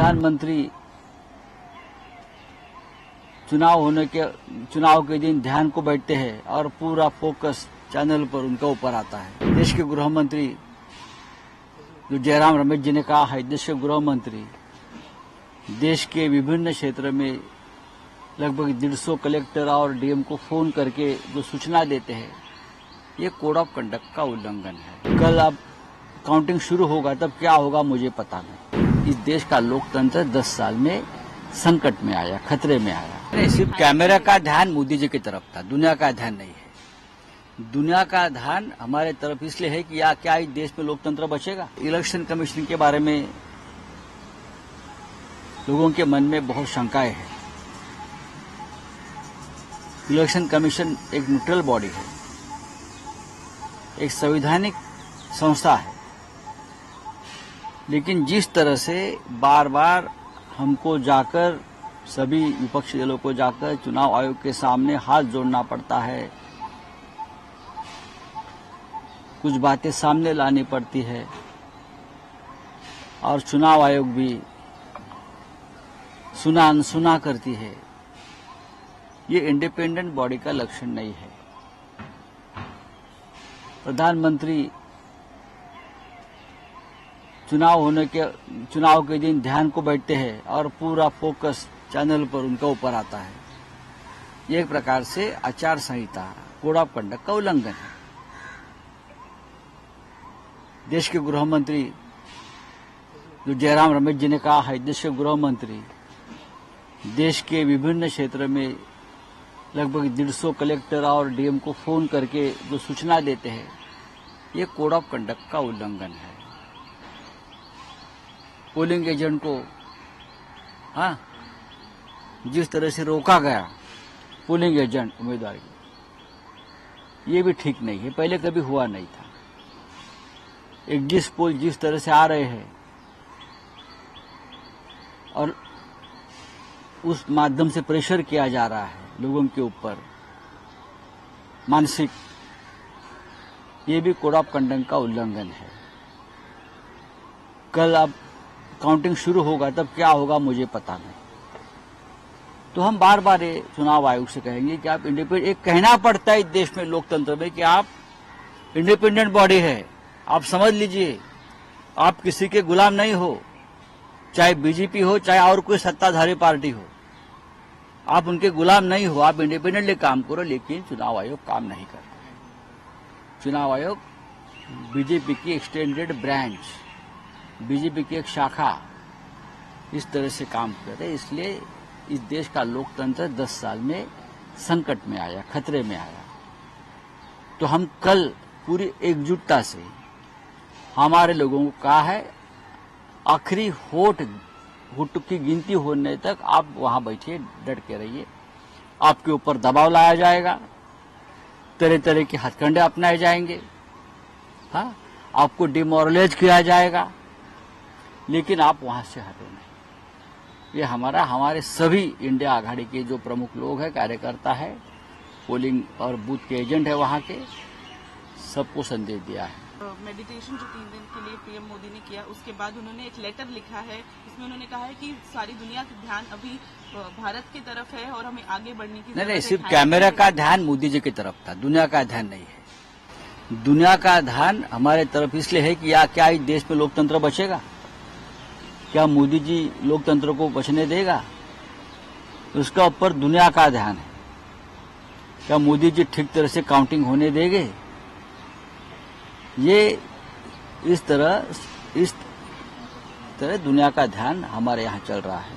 प्रधानमंत्री चुनाव के दिन ध्यान को बैठते हैं और पूरा फोकस चैनल पर उनका ऊपर आता है। देश के गृह मंत्री जो जयराम रमेश जी ने कहा है, देश के गृह मंत्री देश के विभिन्न क्षेत्र में लगभग 150 कलेक्टर और डीएम को फोन करके जो सूचना देते हैं, ये कोड ऑफ कंडक्ट का उल्लंघन है। कल अब काउंटिंग शुरू होगा, तब क्या होगा मुझे पता नहीं। इस देश का लोकतंत्र 10 साल में संकट में आया, खतरे में आया। नहीं, सिर्फ कैमरा का ध्यान मोदी जी की तरफ था, दुनिया का ध्यान नहीं है। दुनिया का ध्यान हमारे तरफ इसलिए है कि क्या इस देश में लोकतंत्र बचेगा। इलेक्शन कमीशन के बारे में लोगों के मन में बहुत शंकाएं हैं। इलेक्शन कमीशन एक न्यूट्रल बॉडी है, एक संवैधानिक संस्था है, लेकिन जिस तरह से बार बार हमको जाकर सभी विपक्षी दलों को जाकर चुनाव आयोग के सामने हाथ जोड़ना पड़ता है, कुछ बातें सामने लानी पड़ती है और चुनाव आयोग भी सुना अनसुना करती है, ये इंडिपेंडेंट बॉडी का लक्षण नहीं है। प्रधानमंत्री चुनाव के दिन ध्यान को बैठते हैं और पूरा फोकस चैनल पर उनका ऊपर आता है। ये एक प्रकार से आचार संहिता, कोड ऑफ कंडक्ट का उल्लंघन है। देश के गृह मंत्री जो जयराम रमेश जी ने कहा है, देश के गृह मंत्री देश के विभिन्न क्षेत्र में लगभग 150 कलेक्टर और डीएम को फोन करके जो सूचना देते हैं, ये कोड ऑफ कंडक्ट का उल्लंघन है। पोलिंग एजेंट को जिस तरह से रोका गया पोलिंग एजेंट उम्मीदवार की, ये भी ठीक नहीं है, पहले कभी हुआ नहीं था। एग्जिट पोल जिस तरह से आ रहे हैं और उस माध्यम से प्रेशर किया जा रहा है लोगों के ऊपर मानसिक, ये भी कोड ऑफ कंडक्ट का उल्लंघन है। कल अब काउंटिंग शुरू होगा, तब क्या होगा मुझे पता नहीं। तो हम बार बार ये चुनाव आयोग से कहेंगे कि आप इंडिपेंडेंट, एक कहना पड़ता है इस देश में लोकतंत्र में कि आप इंडिपेंडेंट बॉडी है, आप समझ लीजिए, आप किसी के गुलाम नहीं हो, चाहे बीजेपी हो चाहे और कोई सत्ताधारी पार्टी हो, आप उनके गुलाम नहीं हो, आप इंडिपेंडेंटली काम करो। लेकिन चुनाव आयोग काम नहीं करता है। चुनाव आयोग बीजेपी की एक्सटेंडेड ब्रांच, बीजेपी की एक शाखा इस तरह से काम कर रहे, इसलिए इस देश का लोकतंत्र 10 साल में संकट में आया, खतरे में आया। तो हम कल पूरी एकजुटता से हमारे लोगों को कहा है, आखिरी होट की गिनती होने तक आप वहां बैठिए, डट के रहिए। आपके ऊपर दबाव लाया जाएगा, तरह तरह के हथकंडे अपनाए जाएंगे, आपको डिमोरलाइज किया जाएगा, लेकिन आप वहां से हटो नहीं। ये हमारे सभी इंडिया आघाड़ी के जो प्रमुख लोग हैं, कार्यकर्ता है, पोलिंग और बूथ के एजेंट है, वहां के सबको संदेश दिया है। मेडिटेशन जो 3 दिन के लिए पीएम मोदी ने किया, उसके बाद उन्होंने एक लेटर लिखा है, इसमें उन्होंने कहा है कि सारी दुनिया का ध्यान अभी भारत की तरफ है और हमें आगे बढ़ने की नहीं, सिर्फ कैमरा का ध्यान मोदी जी की तरफ था, दुनिया का ध्यान नहीं है। दुनिया का ध्यान हमारे तरफ इसलिए है कि क्या इस देश में लोकतंत्र बचेगा। क्या मोदी जी लोकतंत्र को बचने देगा, उसका ऊपर दुनिया का ध्यान है। क्या मोदी जी ठीक तरह से काउंटिंग होने देंगे, ये इस तरह दुनिया का ध्यान हमारे यहाँ चल रहा है।